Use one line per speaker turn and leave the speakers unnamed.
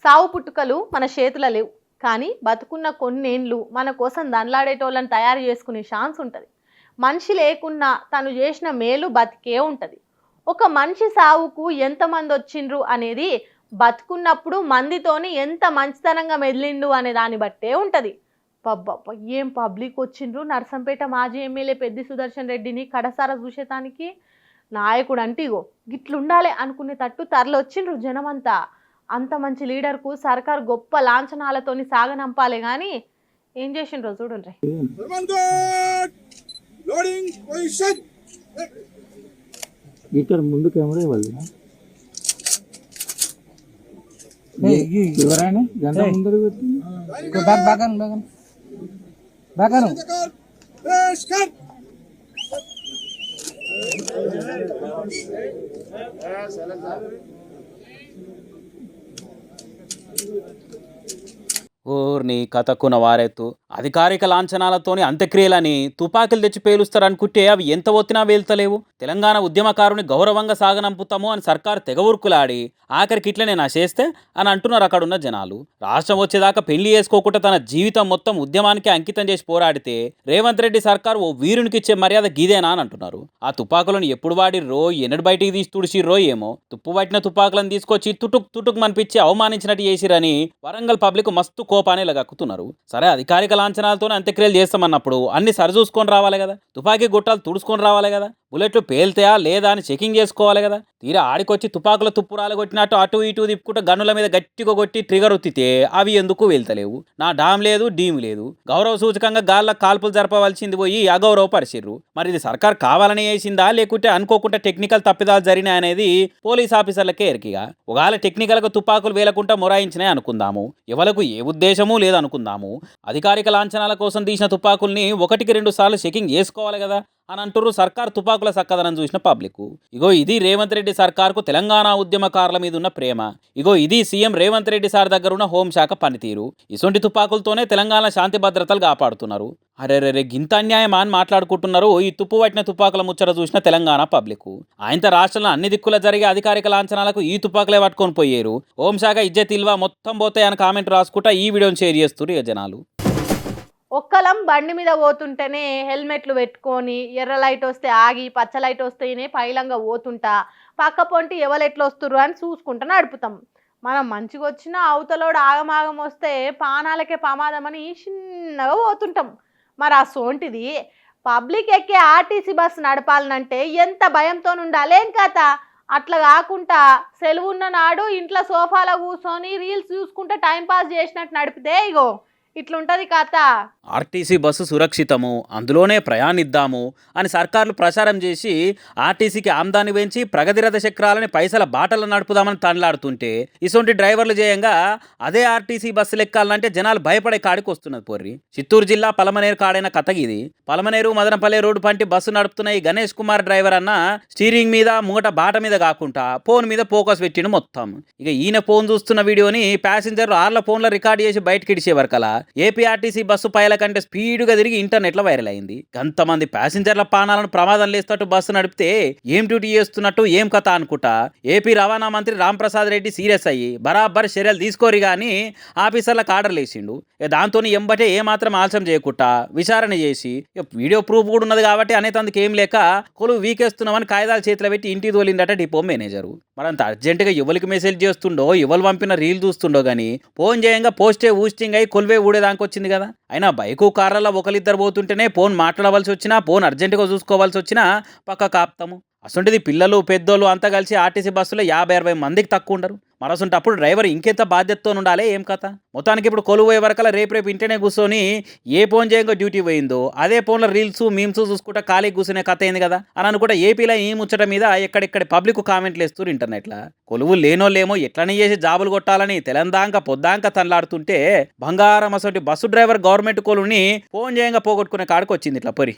సావు పుట్టుకలు మన చేతుల లేవు, కానీ బతుకున్న కొన్నేండ్లు మన కోసం దండ్లాడేటోళ్ళని తయారు చేసుకునే ఛాన్స్ ఉంటుంది. మనిషి లేకున్నా తను చేసిన మేలు బతికే ఉంటుంది. ఒక మనిషి సావుకు ఎంతమంది వచ్చిండ్రు అనేది బతుకున్నప్పుడు మందితోని ఎంత మంచితనంగా మెదిలిండు అనే దాన్ని బట్టే ఉంటుంది. పబ్బ ఏం పబ్లిక్ వచ్చిండ్రు నర్సంపేట మాజీ ఎమ్మెల్యే పెద్ది సుదర్శన్ రెడ్డిని కడసార చూసేటానికి. నాయకుడు అంటే ఇగో గిట్లుండాలి అనుకునే తట్టు తరలొచ్చిండ్రు జనమంతా. అంత మంచి లీడర్కు సర్కార్ గొప్ప లాంఛనాలతోని సాగనంపాలే కానీ ఏం చేసిండ్రో చూడండి.
ఇక్కడ ముందు కెమెరా ఇవ్వాలి ఎవరైనా గంట ముందర పెట్టి
ఊర్ని కథకున వారెత్తు అధికారిక లాంఛనాలతోని అంత్యక్రియలని తుపాకులు తెచ్చి పేలుస్తారనుకుంటే అవి ఎంత ఒత్తినా వేలుతలేవు. తెలంగాణ ఉద్యమకారుని గౌరవంగా సాగనంపుతాము అని సర్కారు తెగ ఊరుకులాడి ఆఖరికి ఇట్లనే నా చేస్తే అని అంటున్నారు అక్కడున్న జనాలు. రాష్ట్రం వచ్చేదాకా పెళ్లి చేసుకోకుండా తన జీవితం మొత్తం ఉద్యమానికి అంకితం చేసి పోరాడితే రేవంత్ రెడ్డి సర్కారు ఓ వీరునికి ఇచ్చే మర్యాద గీదేనా అని అంటున్నారు. ఆ తుపాకులను ఎప్పుడు వాడిర్రో ఎన్నడు బయటికి తీసి తుడిచిర్రో ఏమో, తుప్పు పట్టిన తుపాకులను తీసుకొచ్చి తుటుక్ మనిపించి అవమానించినట్టు చేసిరని వరంగల్ పబ్లిక్ మస్తు కోపాన్ని లగక్కుతున్నారు. సరే అధికారిక లాంఛనాలతోనే అంత్యక్రియలు చేస్తామన్నప్పుడు అన్ని సరిచూసుకొని రావాలి కదా, తుపాకీ గుట్టాలు తుడుచుకొని రావాలి కదా, బుల్లెట్లు పేల్తాయా లేదా అని చెకింగ్ చేసుకోవాలి కదా. తీరా ఆడికొచ్చి తుపాకుల తుప్పురాలు కొట్టినట్టు అటు ఇటు తిప్పుకుంటూ గన్నుల మీద గట్టిగా కొట్టి ట్రిగర్ ఒత్తితే అవి ఎందుకు వెళ్తలేవు. నా డామ్ లేదు డీమ్ లేదు. గౌరవ సూచకంగా గాల్లో కాల్పులు జరపవలసింది పోయి అగౌరవపరిచిర్రు. మరి ఇది సర్కార్ కావాలని వేసిందా లేకుంటే అనుకోకుండా టెక్నికల్ తప్పిదాలు జరిగినాయి అనేది పోలీస్ ఆఫీసర్లకే ఎరికిగా. ఒకవేళ టెక్నికల్గా తుపాకులు వేలకుండా మొరాయించినాయి అనుకుందాము, ఎవలకు ఏ ఉద్దేశమూ లేదనుకుందాము. అధికారిక లాంఛనాల కోసం తీసిన తుపాకుల్ని 1-2 సార్లు చెకింగ్ చేసుకోవాలి కదా అని అంటుర్రు సర్కార్ తుపాకుల సక్కదనం చూసిన పబ్లిక్. ఇగో ఇది రేవంత్ రెడ్డి సర్కార్కు తెలంగాణ ఉద్యమకారుల మీద ఉన్న ప్రేమ. ఇగో ఇది సీఎం రేవంత్ రెడ్డి సార్ దగ్గర ఉన్న హోంశాఖ పనితీరు. ఇసొంటి తుపాకులతోనే తెలంగాణ శాంతి భద్రతలు కాపాడుతున్నారు. అరే గింత అన్యాయమా అని మాట్లాడుకుంటున్నారు ఈ తుప్పు పట్టిన తుపాకుల ముచ్చట చూసిన తెలంగాణ పబ్లిక్. ఆయనతో రాష్ట్రంలో అన్ని దిక్కుల జరిగే అధికారిక లాంఛనాలకు ఈ తుపాకులే పట్టుకొని పోయారు. హోంశాఖ ఇజ్జత్ ఇల్వా మొత్తం పోతాయని కామెంట్ రాసుకుంటా ఈ వీడియోని షేర్ చేస్తున్నారు ఇక జనాలు.
ఒక్కలం బండి మీద పోతుంటేనే హెల్మెట్లు పెట్టుకొని ఎర్ర లైట్ వస్తే ఆగి పచ్చ లైట్ వస్తేనే పైలంగా పోతుంటా పక్క పొంటి ఎవరు ఎట్లా వస్తుర్రు అని చూసుకుంటా నడుపుతాం. మనం మంచిగా వచ్చినా అవతలోడు ఆగమాగం వస్తే పానాలకే ప్రమాదం అని చిన్నగా పోతుంటాం. మరి ఆ సోంటిది పబ్లిక్ ఎక్కే ఆర్టీసీ బస్సు నడపాలనంటే ఎంత భయంతో ఉండాలేం కథ. అట్లా కాకుండా సెలవున్న నాడు ఇంట్లో సోఫాలో కూర్చొని రీల్స్ చూసుకుంటే టైంపాస్ చేసినట్టు నడిపితే ఇగో ఇట్లుంటది కథ.
ఆర్టీసీ బస్సు సురక్షితము, అందులోనే ప్రయాణిద్దాము అని సర్కార్లు ప్రచారం చేసి ఆర్టీసీకి ఆమ్దాని పెంచి ప్రగతి రథ చక్రాలని పైసల బాటలు నడుపుదామని తండ్లాడుతుంటే ఇసొంటి డ్రైవర్లు చేయంగా అదే ఆర్టీసీ బస్సులు ఎక్కాలంటే జనాలు భయపడే కాడికి వస్తున్నది పోర్రి. చిత్తూరు జిల్లా పలమనేరు కాడైన కథగిది. పలమనేరు మదనపల్లె రోడ్డు పంటి బస్సు నడుపుతున్న ఈ గణేష్ కుమార్ డ్రైవర్ అన్న స్టీరింగ్ మీద ముంగట బాట మీద కాకుండా ఫోన్ మీద ఫోకస్ పెట్టిండు మొత్తం. ఇక ఈయన ఫోన్ చూస్తున్న వీడియోని ప్యాసింజర్లు ఆర్ల ఫోన్లో రికార్డ్ చేసి బయటకి ఇడిచే వరకలా ఏపీఆర్టీసీ బస్సు పైల కంటే స్పీడ్గా తిరిగి ఇంటర్నెట్లో వైరల్ అయింది. అంతమంది ప్యాసింజర్ల ప్రాణాలను ప్రమాదం లేస్తట్టు బస్సు నడిపితే ఏం డ్యూటీ చేస్తున్నట్టు ఏం కథ అనుకుంటా ఏపీ రవాణా మంత్రి రాంప్రసాద్ రెడ్డి సీరియస్ అయ్యి బరాబర్ చర్యలు తీసుకోరు కానీ ఆఫీసర్లకు ఆర్డర్లు వేసిండు. దాంతో ఎంబటే ఏమాత్రం ఆలస్యం చేయకుండా విచారణ చేసి వీడియో ప్రూఫ్ కూడా ఉన్నది కాబట్టి అనేతందుకు ఏం లేక కొలువు వీకేస్తున్నామని కాగితాలు చేతిలో పెట్టి ఇంటికి తోలిందట డిపో మేనేజరు. మరంత అర్జెంటుగా ఎవరికి మెసేజ్ చేస్తుండో ఎవరు పంపిన రీల్ చూస్తుండో కానీ ఫోన్ చేయంగా పోస్టే ఊస్టింగ్ అయ్యి కొలువే ఊడేదానికి వచ్చింది కదా. అయినా బైకు కార్లలో ఒకరిద్దరు పోతుంటేనే ఫోన్ మాట్లాడవలసి వచ్చినా ఫోన్ అర్జెంటుగా చూసుకోవాల్సి వచ్చినా పక్క కాపుతాము. అసంటిది పిల్లలు పెద్దోళ్ళు అంతా కలిసి ఆర్టీసీ బస్సులో 50-60 మందికి తక్కువ ఉండరు. మరసంటప్పుడు డ్రైవర్ ఇంకెంత బాధ్యతతో ఉండాలి ఏం కథ. మొత్తానికి ఇప్పుడు కొలువు పోయే వరకల్లా రేపు ఇంటనే కూర్చొని ఏ ఫోన్ చేయంగా డ్యూటీ పోయిందో అదే ఫోన్లో రీల్స్ మీమ్స్ చూసుకుంటా ఖాళీ కూర్చునే కథ అయింది కదా అని అనుకుంటా ఏపీలో ఈ ముచ్చట మీద ఎక్కడెక్కడ పబ్లిక్ కామెంట్లు వేస్తారు ఇంటర్నెట్లో. కొలువు లేనోళ్ళేమో ఎట్లనే చేసి జాబులు కొట్టాలని తెలందాంక పొద్దాంక తనలాడుతుంటే బంగారం అసలు బస్సు డ్రైవర్ గవర్నమెంట్ కొలువుని ఫోన్ చేయంగా పోగొట్టుకునే కాడికి వచ్చింది ఇట్లా పరి.